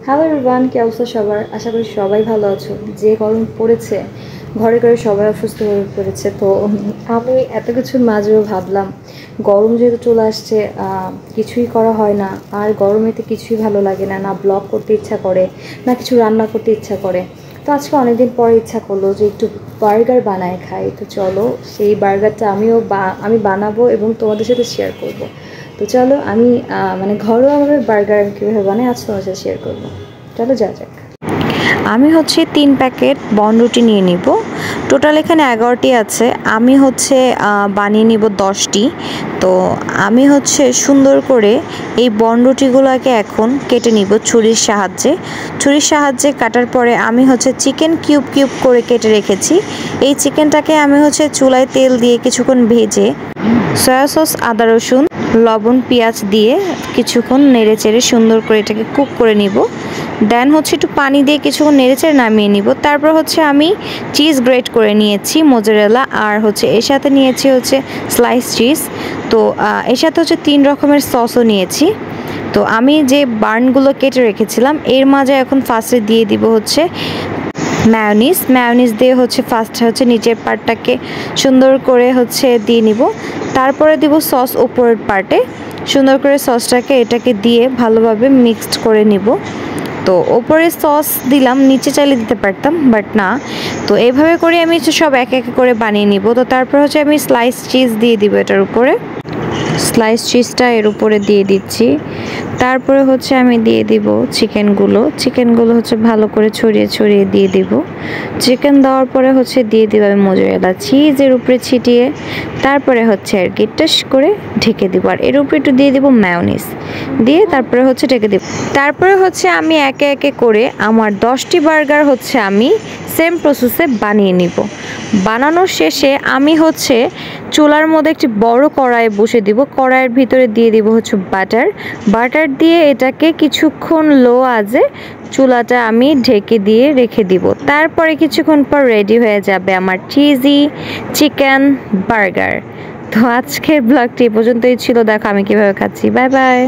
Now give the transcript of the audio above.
Hello everyone, কি অবস্থা সবার? আশা করি সবাই ভালো আছো। যে গরম পড়েছে, ঘরে ঘরে সবাই অসুস্থ হয়ে পড়েছে। তো আমি এত কিছুর মাঝেও ভাবলাম গরম যেহেতু চলে আসছে, কিছুই করা হয় না। আর গরমেতে কিছুই ভালো লাগে না, না ব্লগ করতে ইচ্ছা করে, না কিছু রান্না করতে ইচ্ছা করে। তো আজকে অনেকদিন পরে ইচ্ছা করলো যে একটু বার্গার বানায় খাই। তো চলো সেই বার্গারটা আমি বানাবো এবং তোমাদের সাথে শেয়ার করব। তো চলো আমি মানে ঘরোয়াভাবে বার্গার আমি কীভাবে বানাই আজ তোমার সাথে শেয়ার করবো। চলো যাওয়া যাক। আমি হচ্ছে 3 প্যাকেট বনরুটি নিয়ে নিব। টোটাল এখানে 11টি আছে। আমি হচ্ছে বানিয়ে নিব 10টি। তো আমি হচ্ছে সুন্দর করে এই বনরুটিগুলোকে এখন কেটে নিব ছুরির সাহায্যে। ছুরির সাহায্যে কাটার পরে আমি হচ্ছে চিকেন কিউব কিউব করে কেটে রেখেছি। এই চিকেনটাকে আমি হচ্ছে চুলায় তেল দিয়ে কিছুক্ষণ ভেজে সয়া সস, আদা রসুন, লবণ, পেঁয়াজ দিয়ে কিছুক্ষণ নেড়েচেড়ে সুন্দর করে এটাকে কুক করে নিব। দেন হচ্ছে একটু পানি দিয়ে কিছুক্ষণ নেড়েচেড়ে নামিয়ে নিব। তারপর হচ্ছে আমি চিজ গ্রেট করে নিয়েছি, মোজারেলা, আর হচ্ছে এর সাথে নিয়েছি হচ্ছে স্লাইস চিজ। তো এর সাথে হচ্ছে 3 রকমের সসও নিয়েছি। তো আমি যে বার্নগুলো কেটে রেখেছিলাম এর মাঝে এখন ফার্স্টে দিয়ে দিব হচ্ছে ম্যায়োনিজ দিয়ে হচ্ছে ফার্স্টে হচ্ছে নিচের পার্টটাকে সুন্দর করে হচ্ছে দিয়ে নিব। তারপরে দিব সস উপরের পার্টে। সুন্দর করে সসটাকে এটাকে দিয়ে ভালোভাবে মিক্সড করে নিব। তো ওপরে সস দিলাম, নিচে চাইলে দিতে পারতাম বাট না। তো এইভাবে করে আমি সব এক এক করে বানিয়ে নিব। তো তারপর হচ্ছে আমি স্লাইস চিজ দিয়ে দিব এটার উপরে। স্লাইস চিজটা এর উপরে দিয়ে দিচ্ছি। তারপরে হচ্ছে আমি দিয়ে দিব চিকেনগুলো হচ্ছে ভালো করে ছড়িয়ে ছড়িয়ে দিয়ে দিব। চিকেন দেওয়ার পরে হচ্ছে দিয়ে দিব আমি মোজারেলা চিজ এর উপরে ছিটিয়ে। তারপরে হচ্ছে আর কি টাশ করে ঢেকে দিব। আর এর উপরে একটু দিয়ে দিব ম্যায়োনিজ দিয়ে তারপরে হচ্ছে ঢেকে দিব। তারপরে হচ্ছে আমি একে একে করে আমার 10টি বার্গার হচ্ছে আমি সেম প্রসেসে বানিয়ে নিব। বানানোর শেষে আমি হচ্ছে চুলার মধ্যে একটি বড় কড়াই বসে দিব। কড়াইয়ের ভিতরে দিয়ে দিব হচ্ছে বাটার দিয়ে এটাকে কিছুক্ষণ লো আঁচে চুলাটা আমি ঢেকে দিয়ে রেখে দিব। তারপরে কিছুক্ষণ পর রেডি হয়ে যাবে আমার চিজি চিকেন বার্গার। তো আজকের ব্লগটি এ পর্যন্তই ছিল। দেখো আমি কিভাবে খাচ্ছি। Bye bye.